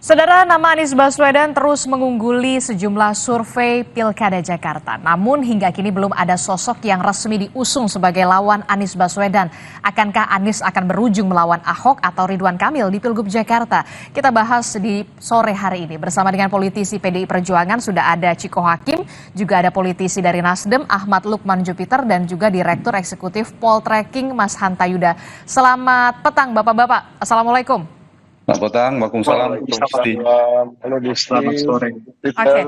Saudara, nama Anies Baswedan terus mengungguli sejumlah survei Pilkada Jakarta. Namun hingga kini belum ada sosok yang resmi diusung sebagai lawan Anies Baswedan. Akankah Anies akan berujung melawan Ahok atau Ridwan Kamil di Pilgub Jakarta? Kita bahas di sore hari ini bersama dengan politisi PDI Perjuangan. Sudah ada Chiko Hakim, juga ada politisi dari Nasdem Ahmad Lukman Jupiter, dan juga Direktur Eksekutif Poltreking Mas Hanta Yuda. Selamat petang Bapak-Bapak. Assalamualaikum. Selamat petang, Waalaikumsalam. Halo Selamat sore. Oke,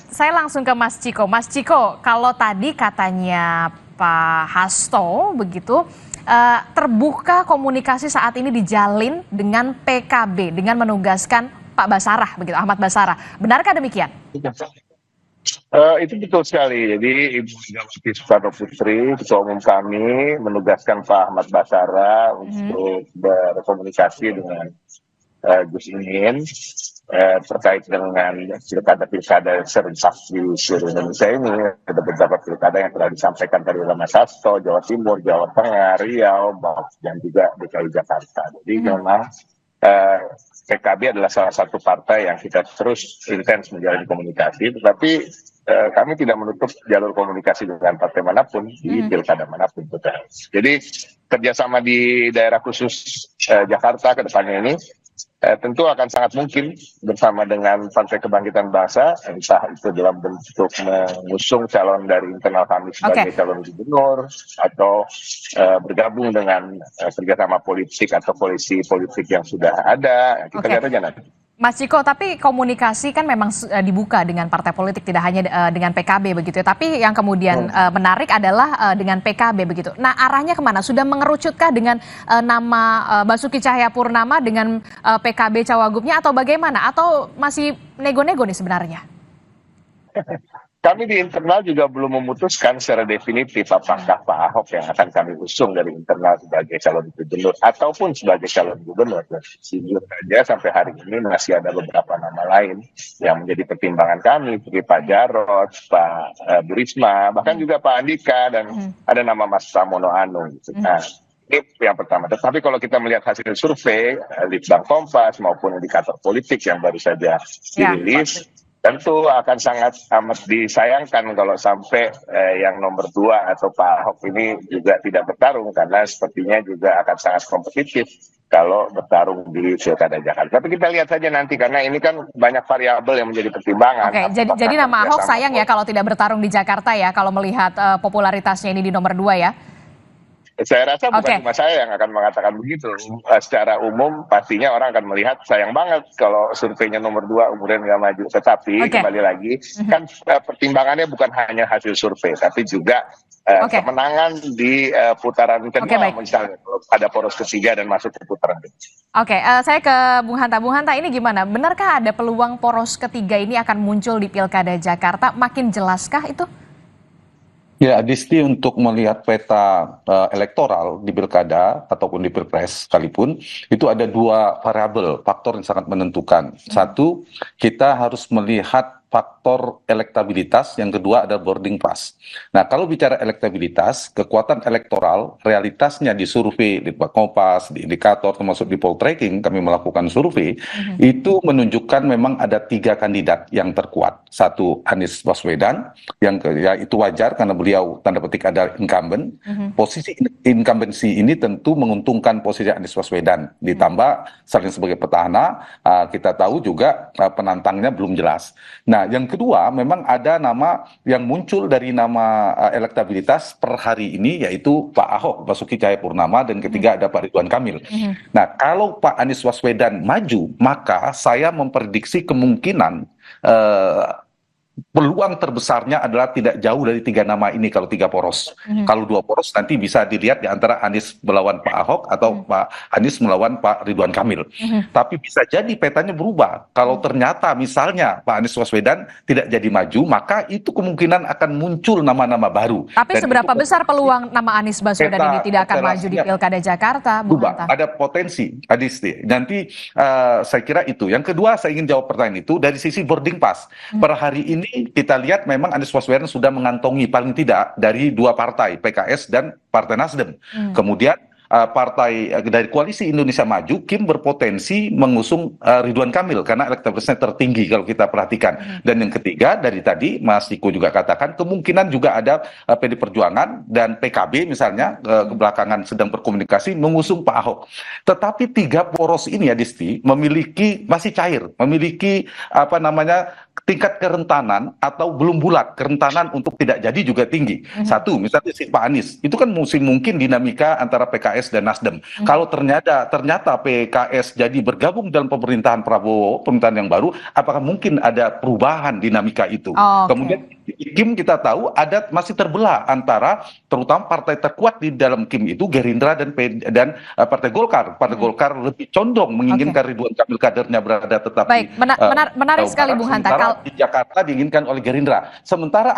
saya langsung ke Mas Chiko. Mas Chiko, kalau tadi katanya Pak Hasto begitu, terbuka komunikasi saat ini dijalin dengan PKB dengan menugaskan Pak Basarah begitu, Ahmad Basarah. Benarkah demikian? Itu betul sekali. Jadi Ibu Megawati Soekarno Putri, Ketua Umum kami, menugaskan Pak Ahmad Basarah untuk berkomunikasi dengan Gus Imin terkait dengan pilkada serentak di seluruh Indonesia ini. Ada beberapa pilkada yang telah disampaikan tadi oleh Mas Hasto, Jawa Timur, Jawa Tengah, Riau, dan juga DKI Jakarta. Jadi memang PKB adalah salah satu partai yang kita terus intens menjalin komunikasi, tetapi kami tidak menutup jalur komunikasi dengan partai manapun di pilkada manapun. Jadi kerjasama di daerah khusus Jakarta ke depannya ini tentu akan sangat mungkin bersama dengan Partai Kebangkitan Bangsa, entah itu dalam bentuk mengusung calon dari internal kami sebagai calon gubernur, atau bergabung dengan kerjasama politik atau koalisi politik yang sudah ada. Kita lihat aja nanti. Mas Chiko, tapi komunikasi kan memang dibuka dengan partai politik, tidak hanya dengan PKB begitu ya. Tapi yang kemudian menarik adalah dengan PKB begitu. Nah, arahnya kemana? Sudah mengerucutkah dengan nama Basuki Cahayapurnama dengan PKB Cawagupnya atau bagaimana? Atau masih nego-nego nih sebenarnya? Kami di internal juga belum memutuskan secara definitif apakah Pak Ahok yang akan kami usung dari internal sebagai calon gubernur ataupun sebagai calon gubernur. Sejujur saja sampai hari ini masih ada beberapa nama lain yang menjadi pertimbangan kami, seperti Pak Jarod, Pak Bu Risma, bahkan juga Pak Andika, dan ada nama Mas Pramono Anung. Nah, ini yang pertama. Tetapi kalau kita melihat hasil survei Litbang Kompas maupun indikator politik yang baru saja dirilis, tentu akan sangat amat disayangkan kalau sampai yang nomor 2 atau Pak Ahok ini juga tidak bertarung, karena sepertinya juga akan sangat kompetitif kalau bertarung di Pilkada Jakarta. Tapi kita lihat saja nanti, karena ini kan banyak variabel yang menjadi pertimbangan. Jadi nama Ahok sayang ya kalau tidak bertarung di Jakarta ya, kalau melihat popularitasnya ini di nomor 2 ya. Saya rasa bukan cuma saya yang akan mengatakan begitu. Secara umum pastinya orang akan melihat sayang banget kalau surveinya nomor 2 kemudian nggak maju. Tetapi kembali lagi kan pertimbangannya bukan hanya hasil survei, tapi juga kemenangan di putaran kedua, misalnya ada poros ketiga dan masuk ke putaran kedua. Saya ke Bung Hanta. Bung Hanta, ini gimana? Benarkah ada peluang poros ketiga ini akan muncul di Pilkada Jakarta? Makin jelaskah itu? Ya, Adisti, untuk melihat peta elektoral di pilkada ataupun di pilpres sekalipun, itu ada 2 variabel, faktor yang sangat menentukan. Satu, kita harus melihat faktor elektabilitas, yang kedua ada boarding pass. Nah, kalau bicara elektabilitas, kekuatan elektoral, realitasnya di survei, di Kompas, di indikator, termasuk di Poltreking, kami melakukan survei, itu menunjukkan memang ada 3 kandidat yang terkuat. Satu, Anies Baswedan, yang ya itu wajar karena beliau tanda petik ada incumbent. Posisi incumbency ini tentu menguntungkan posisi Anies Baswedan. Ditambah saling sebagai petahana, kita tahu juga penantangnya belum jelas. Nah, yang kedua memang ada nama yang muncul dari nama elektabilitas per hari ini, yaitu Pak Ahok, Basuki Cahayapurnama, dan ketiga ada Pak Ridwan Kamil. Nah, kalau Pak Anies Baswedan maju, maka saya memprediksi kemungkinan peluang terbesarnya adalah tidak jauh dari 3 nama ini kalau 3 poros. Kalau 2 poros nanti bisa dilihat di antara Anies melawan Pak Ahok atau Pak Anies melawan Pak Ridwan Kamil. Tapi bisa jadi petanya berubah. Kalau ternyata misalnya Pak Anies Baswedan tidak jadi maju, maka itu kemungkinan akan muncul nama-nama baru. Tapi seberapa besar peluang nama Anies Baswedan ini tidak akan maju di Pilkada Jakarta? Ada potensi, Adisti. Nanti saya kira itu. Yang kedua, saya ingin jawab pertanyaan itu dari sisi boarding pass. Per hari ini kita lihat memang Anies Baswedan sudah mengantongi paling tidak dari 2 partai, PKS dan Partai Nasdem. Kemudian partai dari Koalisi Indonesia Maju, Kim berpotensi mengusung Ridwan Kamil karena elektabilitasnya tertinggi kalau kita perhatikan. Dan yang ketiga, dari tadi Mas Iko juga katakan kemungkinan juga ada PD Perjuangan dan PKB misalnya kebelakangan sedang berkomunikasi mengusung Pak Ahok. Tetapi tiga poros ini ya Disti masih cair, memiliki tingkat kerentanan atau belum bulat, kerentanan untuk tidak jadi juga tinggi. Satu, misalnya si Pak Anies, itu kan mungkin dinamika antara PKS dan Nasdem. Kalau ternyata PKS jadi bergabung dalam pemerintahan Prabowo, pemerintahan yang baru, apakah mungkin ada perubahan dinamika itu? Kemudian Kim kita tahu masih terbelah antara terutama partai terkuat di dalam Kim itu Gerindra dan Partai Golkar. Partai Golkar lebih condong menginginkan Ridwan Kamil kadernya berada tetap Baik, menarik sekali Bung Hanta. Di Jakarta diinginkan oleh Gerindra. Sementara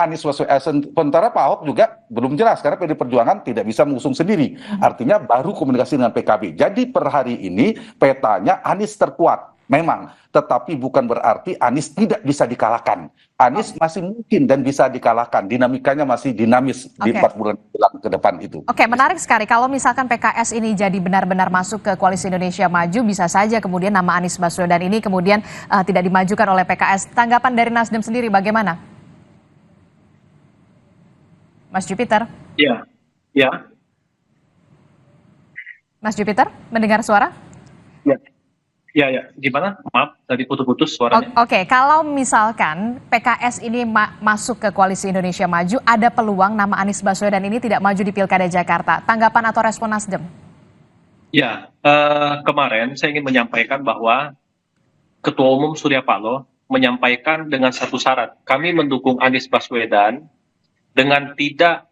sementara Pak Ahok juga belum jelas karena PD Perjuangan tidak bisa mengusung sendiri. Artinya baru komunikasi dengan PKB. Jadi per hari ini petanya Anies terkuat. Memang, tetapi bukan berarti Anies tidak bisa dikalahkan. Anies masih mungkin dan bisa dikalahkan. Dinamikanya masih dinamis di 4 bulan ke depan itu. Oke, menarik sekali. Kalau misalkan PKS ini jadi benar-benar masuk ke Koalisi Indonesia Maju, bisa saja kemudian nama Anies Baswedan ini kemudian tidak dimajukan oleh PKS. Tanggapan dari Nasdem sendiri bagaimana? Mas Jupiter? Ya. Mas Jupiter, mendengar suara? Ya. Gimana? Maaf, tadi putus-putus suaranya. Oke, kalau misalkan PKS ini masuk ke Koalisi Indonesia Maju, ada peluang nama Anies Baswedan ini tidak maju di Pilkada Jakarta. Tanggapan atau respon Nasdem? Ya, kemarin saya ingin menyampaikan bahwa Ketua Umum Surya Paloh menyampaikan dengan satu syarat. Kami mendukung Anies Baswedan dengan tidak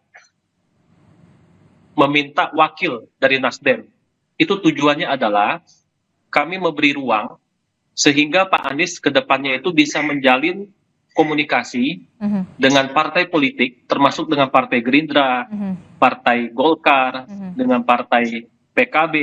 meminta wakil dari Nasdem. Itu tujuannya adalah kami memberi ruang sehingga Pak Anies ke depannya itu bisa menjalin komunikasi dengan partai politik, termasuk dengan Partai Gerindra, Partai Golkar, dengan Partai PKB,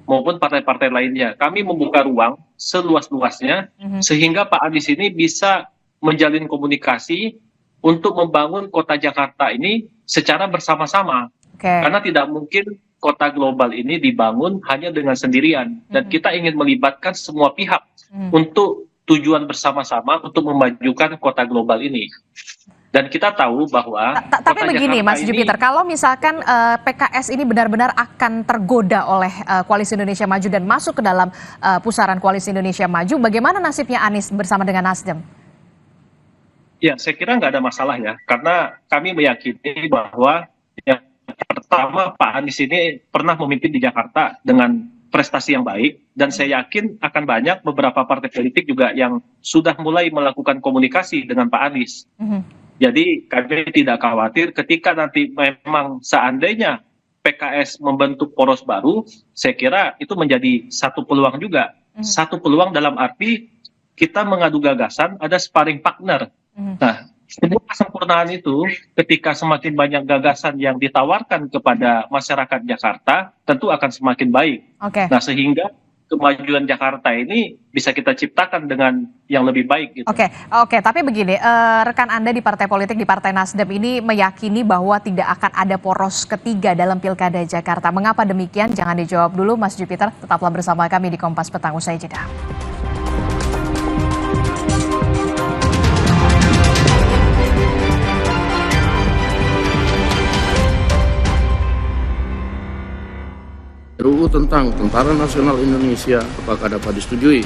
maupun partai-partai lainnya. Kami membuka ruang seluas-luasnya sehingga Pak Anies ini bisa menjalin komunikasi untuk membangun kota Jakarta ini secara bersama-sama. Karena tidak mungkin kota global ini dibangun hanya dengan sendirian, dan kita ingin melibatkan semua pihak untuk tujuan bersama-sama untuk memajukan kota global ini. Dan kita tahu bahwa tapi begini Mas Jupiter, kalau misalkan PKS ini benar-benar akan tergoda oleh Koalisi Indonesia Maju dan masuk ke dalam pusaran Koalisi Indonesia Maju, bagaimana nasibnya Anies bersama dengan Nasdem? Ya, saya kira nggak ada masalah ya, karena kami meyakini bahwa yang pertama Pak Anies ini pernah memimpin di Jakarta dengan prestasi yang baik, dan saya yakin akan banyak beberapa partai politik juga yang sudah mulai melakukan komunikasi dengan Pak Anies. Jadi kami tidak khawatir ketika nanti memang seandainya PKS membentuk poros baru, saya kira itu menjadi satu peluang juga. Satu peluang dalam arti kita mengadu gagasan, ada sparring partner. Nah, sebuah kesempurnaan itu ketika semakin banyak gagasan yang ditawarkan kepada masyarakat Jakarta tentu akan semakin baik. Nah, sehingga kemajuan Jakarta ini bisa kita ciptakan dengan yang lebih baik gitu. Oke, tapi begini, rekan Anda di partai politik, di Partai Nasdem ini meyakini bahwa tidak akan ada poros ketiga dalam Pilkada Jakarta. Mengapa demikian? Jangan dijawab dulu Mas Jupiter, tetaplah bersama kami di Kompas Petang usai jeda. RUU tentang Tentara Nasional Indonesia apakah dapat disetujui?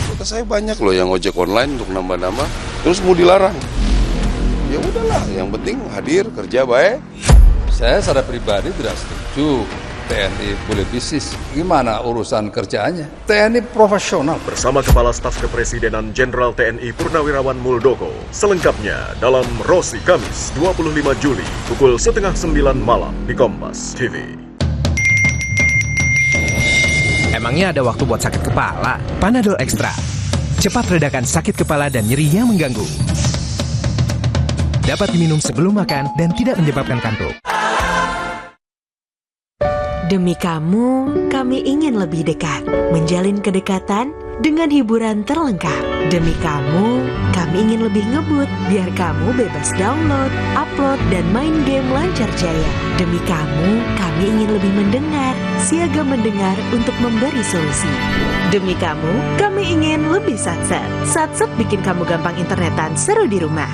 Kata saya banyak loh yang ojek online untuk nambah-nambah, terus mau dilarang. Ya udahlah, yang penting hadir, kerja baik. Saya secara pribadi tidak setuju TNI boleh bisnis. Gimana urusan kerjaannya? TNI profesional. Bersama Kepala Staf Kepresidenan Jenderal TNI Purnawirawan Muldoko. Selengkapnya dalam Rosi Kamis 25 Juli pukul 8:30 malam di Kompas TV. Emangnya ada waktu buat sakit kepala? Panadol Extra. Cepat redakan sakit kepala dan nyeri yang mengganggu. Dapat diminum sebelum makan dan tidak menyebabkan kantuk. Demi kamu, kami ingin lebih dekat. Menjalin kedekatan dengan hiburan terlengkap. Demi kamu, kami ingin lebih ngebut biar kamu bebas download, upload, dan main game lancar jaya. Demi kamu, kami ingin lebih mendengar, siaga mendengar untuk memberi solusi. Demi kamu, kami ingin lebih satset. Satset bikin kamu gampang internetan seru di rumah.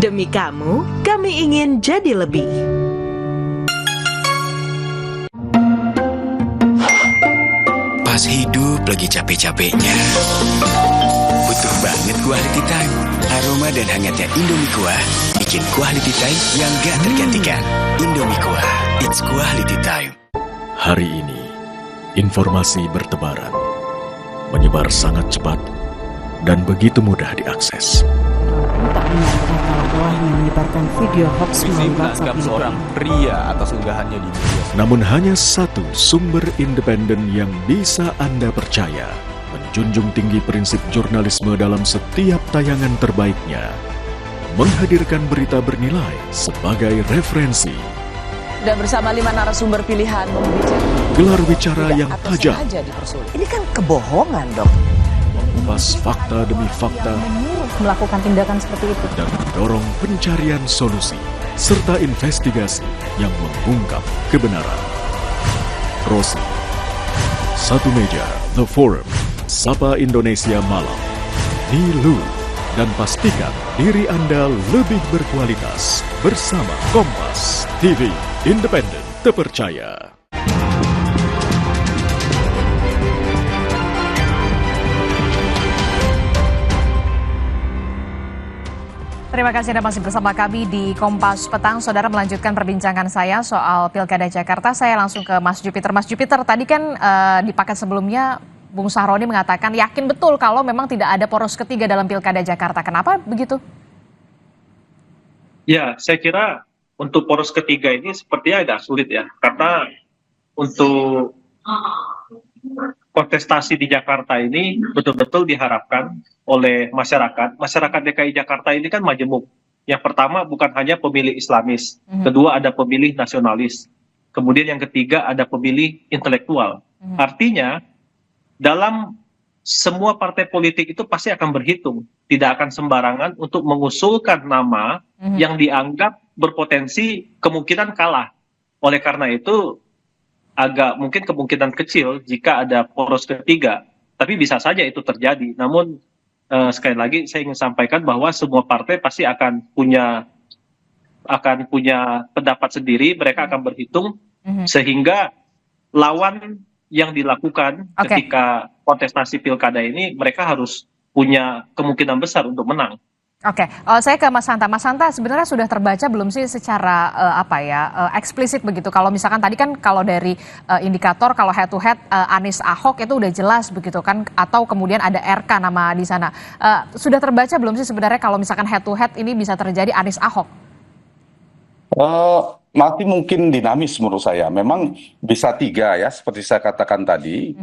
Demi kamu, kami ingin jadi lebih. Pas hidup lagi capek-capeknya, butuh banget quality time. Aroma dan hangatnya Indomie Kuah bikin quality time yang gak tergantikan. Indomie Kuah, it's quality time. Hari ini, informasi bertebaran, menyebar sangat cepat, dan begitu mudah diakses. Tak menyangka kalau ulahnya menyebarkan video hoax melalui WhatsApp seorang pria atas unggahannya di media. Namun hanya satu sumber independen yang bisa Anda percaya, menjunjung tinggi prinsip jurnalisme dalam setiap tayangan terbaiknya, menghadirkan berita bernilai sebagai referensi. Dan bersama 5 narasumber pilihan Gelar bicara yang tajam. Ini kan kebohongan dong. Mengupas fakta demi fakta Melakukan tindakan seperti itu. dan mendorong pencarian solusi serta investigasi yang mengungkap kebenaran. Rosi, Satu Meja, The Forum, Sapa Indonesia Malam, Nilu, dan pastikan diri Anda lebih berkualitas bersama Kompas TV, independen, terpercaya. Terima kasih Anda masih bersama kami di Kompas Petang. Saudara, melanjutkan perbincangan saya soal Pilkada Jakarta. Saya langsung ke Mas Jupiter. Mas Jupiter, tadi kan di paket sebelumnya Bung Sahroni mengatakan yakin betul kalau memang tidak ada poros ketiga dalam Pilkada Jakarta. Kenapa begitu? Ya, saya kira untuk poros ketiga ini sepertinya agak sulit ya. Karena untuk kontestasi di Jakarta ini betul-betul diharapkan oleh masyarakat. Masyarakat DKI Jakarta ini kan majemuk. Yang pertama bukan hanya pemilih Islamis, kedua ada pemilih nasionalis, kemudian yang ketiga ada pemilih intelektual. Artinya dalam semua partai politik itu pasti akan berhitung, tidak akan sembarangan untuk mengusulkan nama yang dianggap berpotensi kemungkinan kalah. Oleh karena itu agak mungkin kemungkinan kecil jika ada poros ketiga, tapi bisa saja itu terjadi. Namun sekali lagi saya ingin sampaikan bahwa semua partai pasti akan punya pendapat sendiri, mereka akan berhitung sehingga lawan yang dilakukan ketika kontestasi pilkada ini mereka harus punya kemungkinan besar untuk menang. Oke, saya ke Mas Hanta. Mas Hanta, sebenarnya sudah terbaca belum sih secara eksplisit begitu? Kalau misalkan tadi kan kalau dari indikator kalau head to head Anies Ahok itu udah jelas begitu kan? Atau kemudian ada RK nama di sana. Sudah terbaca belum sih sebenarnya kalau misalkan head to head ini bisa terjadi Anies Ahok? Masih mungkin dinamis menurut saya. Memang bisa tiga ya, seperti saya katakan tadi,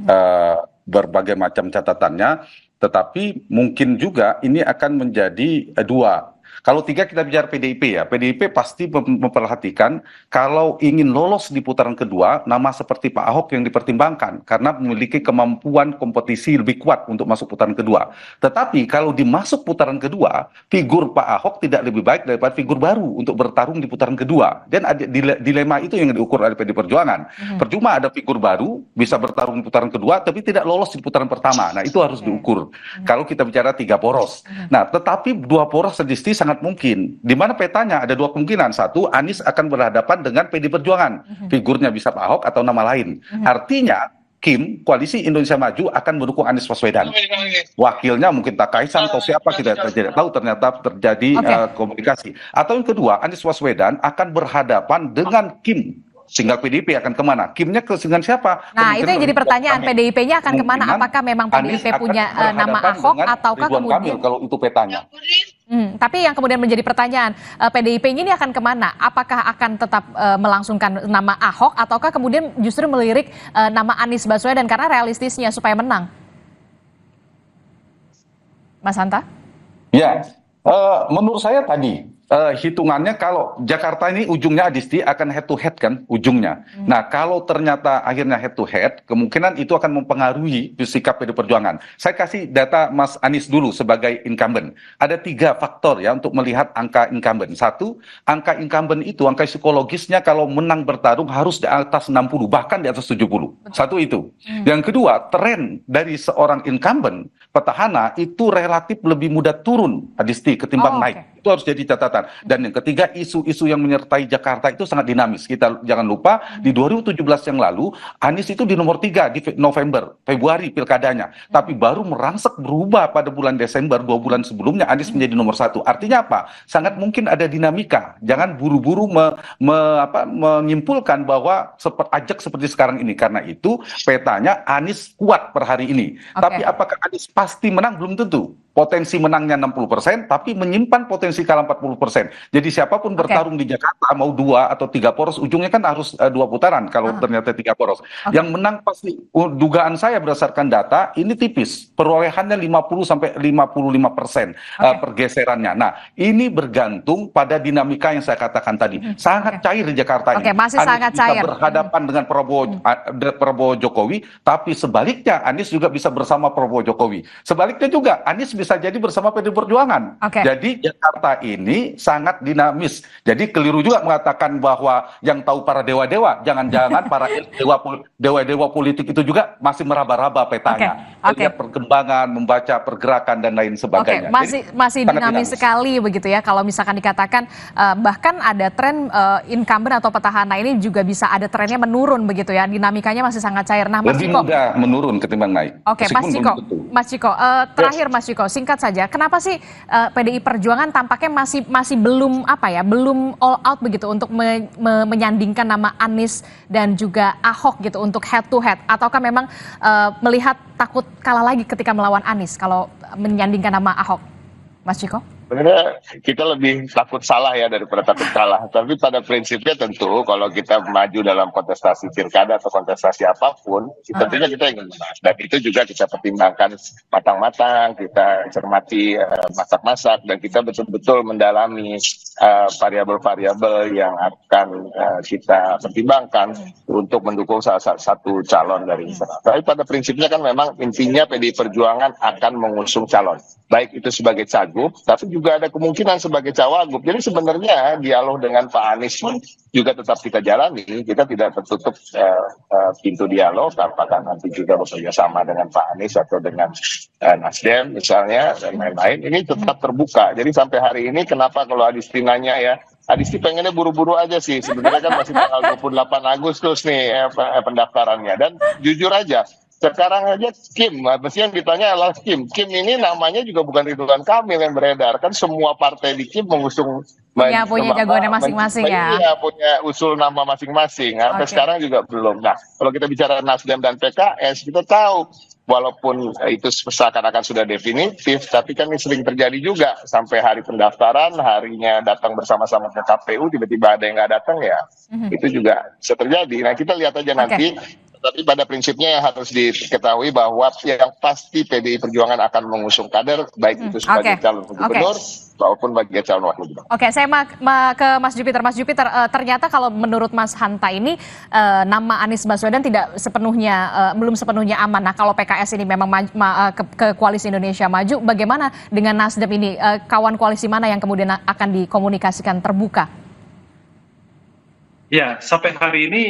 berbagai macam catatannya. Tetapi mungkin juga ini akan menjadi dua. Kalau tiga kita bicara PDIP ya, PDIP pasti memperhatikan kalau ingin lolos di putaran kedua, nama seperti Pak Ahok yang dipertimbangkan karena memiliki kemampuan kompetisi lebih kuat untuk masuk putaran kedua. Tetapi kalau dimasuk putaran kedua, figur Pak Ahok tidak lebih baik daripada figur baru untuk bertarung di putaran kedua. Dan ada dilema itu yang diukur oleh PD Perjuangan. Percuma ada figur baru bisa bertarung di putaran kedua, tapi tidak lolos di putaran pertama. Nah itu harus diukur. Kalau kita bicara tiga poros. Nah tetapi dua poros statistik sangat mungkin. Di mana petanya ada dua kemungkinan. Satu, Anies akan berhadapan dengan PD Perjuangan. Figurnya bisa Pak Ahok atau nama lain. Artinya, Kim, Koalisi Indonesia Maju akan mendukung Anies Baswedan. Wakilnya mungkin Tak Kaisang atau siapa kita tidak tahu, ternyata terjadi komunikasi. Atau yang kedua, Anies Baswedan akan berhadapan dengan Kim. Tinggal PDIP akan kemana? Kimnya dengan siapa? Nah, itu yang jadi pertanyaan, PDIP-nya akan kemana? Apakah memang PDIP punya nama Ahok ataukah kemudian kalau itu petanya? Tapi yang kemudian menjadi pertanyaan, PDIP ini akan kemana? Apakah akan tetap melangsungkan nama Ahok ataukah kemudian justru melirik nama Anies Baswedan karena realistisnya supaya menang? Mas Hanta? Ya, menurut saya tadi hitungannya kalau Jakarta ini ujungnya Adisti akan head to head kan ujungnya. Nah kalau ternyata akhirnya head to head, kemungkinan itu akan mempengaruhi sikap PD Perjuangan. Saya kasih data Mas Anies dulu sebagai incumbent. Ada 3 faktor ya untuk melihat angka incumbent. 1, angka incumbent itu angka psikologisnya kalau menang bertarung harus di atas 60 bahkan di atas 70. Satu itu. Yang kedua, tren dari seorang incumbent petahana itu relatif lebih mudah turun Adisti ketimbang naik. Itu harus jadi catatan. Dan yang ketiga, isu-isu yang menyertai Jakarta itu sangat dinamis. Kita jangan lupa di 2017 yang lalu Anies itu di nomor 3 di Februari pilkadanya, tapi baru merangsek berubah pada bulan Desember, 2 bulan sebelumnya Anies menjadi nomor 1. Artinya apa? Sangat mungkin ada dinamika. Jangan buru-buru menyimpulkan bahwa ajak seperti sekarang ini. Karena itu petanya Anies kuat per hari ini. Tapi apakah Anies pasti menang? Belum tentu. Potensi menangnya 60%, tapi menyimpan potensi kalah 40%. Jadi siapapun bertarung di Jakarta, mau 2 atau 3 poros, ujungnya kan harus 2 putaran kalau ternyata 3 poros. Yang menang pasti, dugaan saya berdasarkan data, ini tipis. Perolehannya 50-55% pergeserannya. Nah, ini bergantung pada dinamika yang saya katakan tadi. Sangat cair di Jakarta ini. Masih sangat cair. Berhadapan dengan Prabowo Jokowi, tapi sebaliknya Anies juga bisa bersama Prabowo Jokowi. Sebaliknya juga, Anies bisa jadi bersama PD Perjuangan. Jadi Jakarta ini sangat dinamis. Jadi keliru juga mengatakan bahwa yang tahu para dewa-dewa, jangan-jangan para dewa-dewa politik itu juga masih meraba-raba petanya. Melihat perkembangan, membaca pergerakan dan lain sebagainya. Masih dinamis sekali begitu ya. Kalau misalkan dikatakan bahkan ada tren incumbent atau petahana ini juga bisa ada trennya menurun begitu ya. Dinamikanya masih sangat cair. Nah, Mas Ciko, lebih mudah menurun ketimbang naik. Mas Ciko, terakhir Mas Ciko, singkat saja, kenapa sih PDI Perjuangan tampaknya masih belum belum all out begitu untuk menyandingkan nama Anies dan juga Ahok gitu untuk head to head, ataukah memang melihat takut kalah lagi ketika melawan Anies kalau menyandingkan nama Ahok, Mas Ciko? Sebenarnya kita lebih takut salah ya daripada takut kalah. Tapi pada prinsipnya tentu kalau kita maju dalam kontestasi pilkada atau kontestasi apapun, tentunya kita ingin menang. Dan itu juga kita pertimbangkan matang-matang, kita cermati masak-masak, dan kita betul-betul mendalami variabel-variabel yang akan kita pertimbangkan untuk mendukung salah satu calon dari kita. Tapi pada prinsipnya kan memang intinya PDI Perjuangan akan mengusung calon. Baik itu sebagai cagup, tapi juga ada kemungkinan sebagai cawagup. Jadi sebenarnya dialog dengan Pak Anies pun juga tetap kita jalani. Kita tidak tertutup pintu dialog, apakah nanti juga bekerja sama dengan Pak Anies atau dengan Nasdem misalnya dan lain-lain. Ini tetap terbuka. Jadi sampai hari ini kenapa kalau Adisti nanya ya, Adisti pengennya buru-buru aja sih. Sebenarnya kan masih tanggal 28 Agustus nih pendaftarannya. Dan jujur aja, sekarang aja Kim, pasti yang ditanya adalah Kim. Kim ini namanya juga bukan Ridwan Kamil yang beredar. Kan semua partai di Kim mengusung punya jagoannya masing-masing ya. Iya, punya usul nama masing-masing. Sampai sekarang juga belum. Nah, kalau kita bicara Nasdem dan PKS, kita tahu walaupun itu seakan-akan sudah definitif, tapi kan ini sering terjadi juga. Sampai hari pendaftaran, harinya datang bersama-sama ke KPU, tiba-tiba ada yang nggak datang ya. Itu juga bisa terjadi. Nah, kita lihat aja nanti. Tapi pada prinsipnya yang harus diketahui bahwa yang pasti PDI Perjuangan akan mengusung kader, baik itu sebagai calon gubernur maupun bagi calon wakil gubernur. Saya ke Mas Jupiter. Mas Jupiter, ternyata kalau menurut Mas Hanta ini nama Anies Baswedan belum sepenuhnya aman. Nah, kalau PKS ini memang ke Koalisi Indonesia Maju, bagaimana dengan Nasdem ini? Kawan koalisi mana yang kemudian akan dikomunikasikan terbuka? Ya, sampai hari ini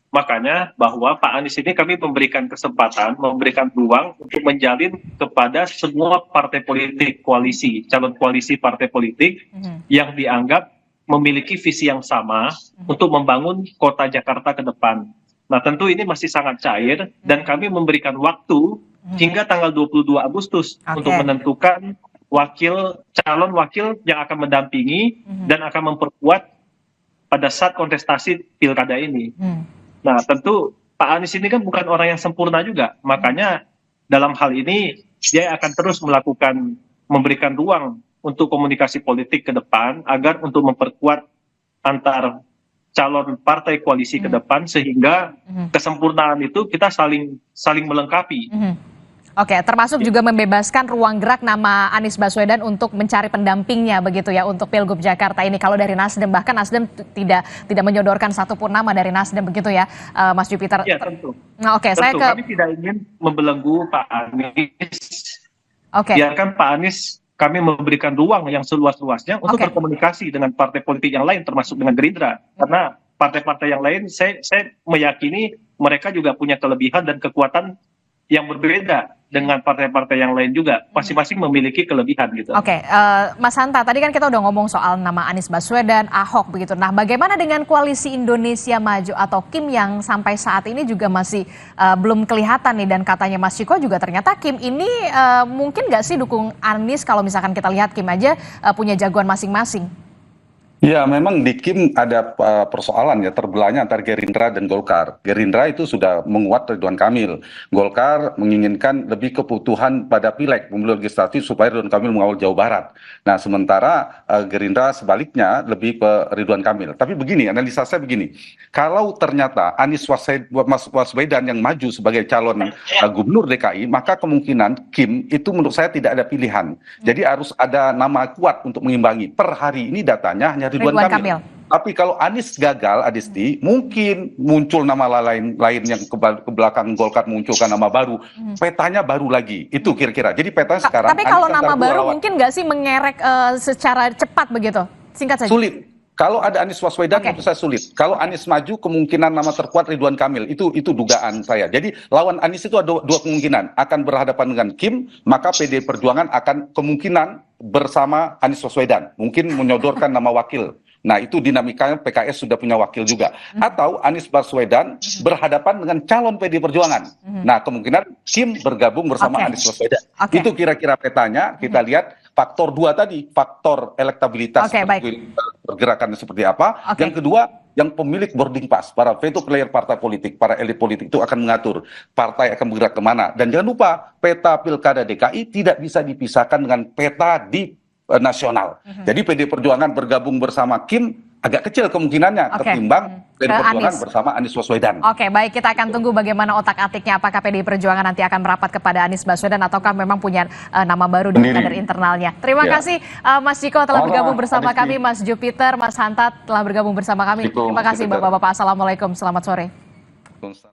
makanya bahwa Pak Anies ini kami memberikan kesempatan, memberikan ruang untuk menjalin kepada semua partai politik koalisi, calon koalisi partai politik yang dianggap memiliki visi yang sama untuk membangun kota Jakarta ke depan. Nah, tentu ini masih sangat cair dan kami memberikan waktu hingga tanggal 22 Agustus untuk menentukan calon wakil yang akan mendampingi dan akan memperkuat pada saat kontestasi pilkada ini. Nah, tentu Pak Anies ini kan bukan orang yang sempurna juga. Makanya dalam hal ini dia akan terus memberikan ruang untuk komunikasi politik ke depan agar untuk memperkuat antar calon partai koalisi ke depan sehingga kesempurnaan itu kita saling melengkapi. Oke, termasuk juga membebaskan ruang gerak nama Anies Baswedan untuk mencari pendampingnya begitu ya untuk Pilgub Jakarta ini. Kalau dari Nasdem, bahkan Nasdem tidak menyodorkan satupun nama dari Nasdem begitu ya, Mas Jupiter. Ya tentu. Nah, oke, saya ke Kami tidak ingin membelenggu Pak Anies. Oke. Biarkan Pak Anies, kami memberikan ruang yang seluas-luasnya untuk berkomunikasi dengan partai politik yang lain, termasuk dengan Gerindra. Karena partai-partai yang lain, saya meyakini mereka juga punya kelebihan dan kekuatan yang berbeda dengan partai-partai yang lain juga. Masing-masing memiliki kelebihan gitu. Oke, Mas Hanta, tadi kan kita udah ngomong soal nama Anies Baswedan, Ahok begitu. Nah, bagaimana dengan koalisi Indonesia Maju atau KIM yang sampai saat ini juga masih belum kelihatan nih, dan katanya Mas Ciko juga ternyata KIM ini mungkin nggak sih dukung Anies kalau misalkan kita lihat KIM aja punya jagoan masing-masing? Ya, memang di KIM ada persoalan ya, terbelahnya antara Gerindra dan Golkar. Gerindra itu sudah menguat Ridwan Kamil. Golkar menginginkan lebih kebutuhan pada pileg, pemilu legislatif supaya Ridwan Kamil mengawal Jawa Barat. Nah, sementara Gerindra sebaliknya lebih ke Ridwan Kamil. Tapi begini, analisa saya begini. Kalau ternyata Anies Baswedan yang maju sebagai calon gubernur DKI, maka kemungkinan KIM itu menurut saya tidak ada pilihan. Jadi harus ada nama kuat untuk mengimbangi. Per hari ini datanya hanya Ridwan Kamil. Tapi kalau Anies gagal, Adisti, mungkin muncul nama lain yang ke belakang Golkar munculkan nama baru, petanya baru lagi. Itu kira-kira. Jadi petanya sekarang. Tapi kalau nama baru mungkin nggak sih mengerek secara cepat begitu? Singkat saja. Sulit. Kalau ada Anies Baswedan, menurut saya sulit. Kalau Anies maju, kemungkinan nama terkuat Ridwan Kamil. Itu dugaan saya. Jadi lawan Anies itu ada dua kemungkinan. Akan berhadapan dengan KIM, maka PD Perjuangan akan kemungkinan bersama Anies Baswedan. Mungkin menyodorkan nama wakil. Nah, itu dinamikanya PKS sudah punya wakil juga. Atau Anies Baswedan berhadapan dengan calon PD Perjuangan. Nah, kemungkinan KIM bergabung bersama Anies Baswedan. Itu kira-kira petanya. Kita lihat faktor 2 tadi, faktor elektabilitas pergerakan seperti apa. Yang kedua, yang pemilik boarding pass, para veto player partai politik, para elit politik itu akan mengatur partai akan bergerak kemana. Dan jangan lupa, peta pilkada DKI tidak bisa dipisahkan dengan peta di nasional. Jadi PD Perjuangan bergabung bersama KIM agak kecil kemungkinannya ketimbang PD Perjuangan bersama Anies Baswedan. Oke, baik, kita akan tunggu bagaimana otak-atiknya, apakah PD Perjuangan nanti akan merapat kepada Anies Baswedan ataukah memang punya nama baru dari kader internalnya. Terima kasih Mas Ciko telah bergabung bersama kami, Mas Jupiter, Mas Hanta telah bergabung bersama kami. Terima kasih Bapak-bapak. Assalamualaikum, selamat sore.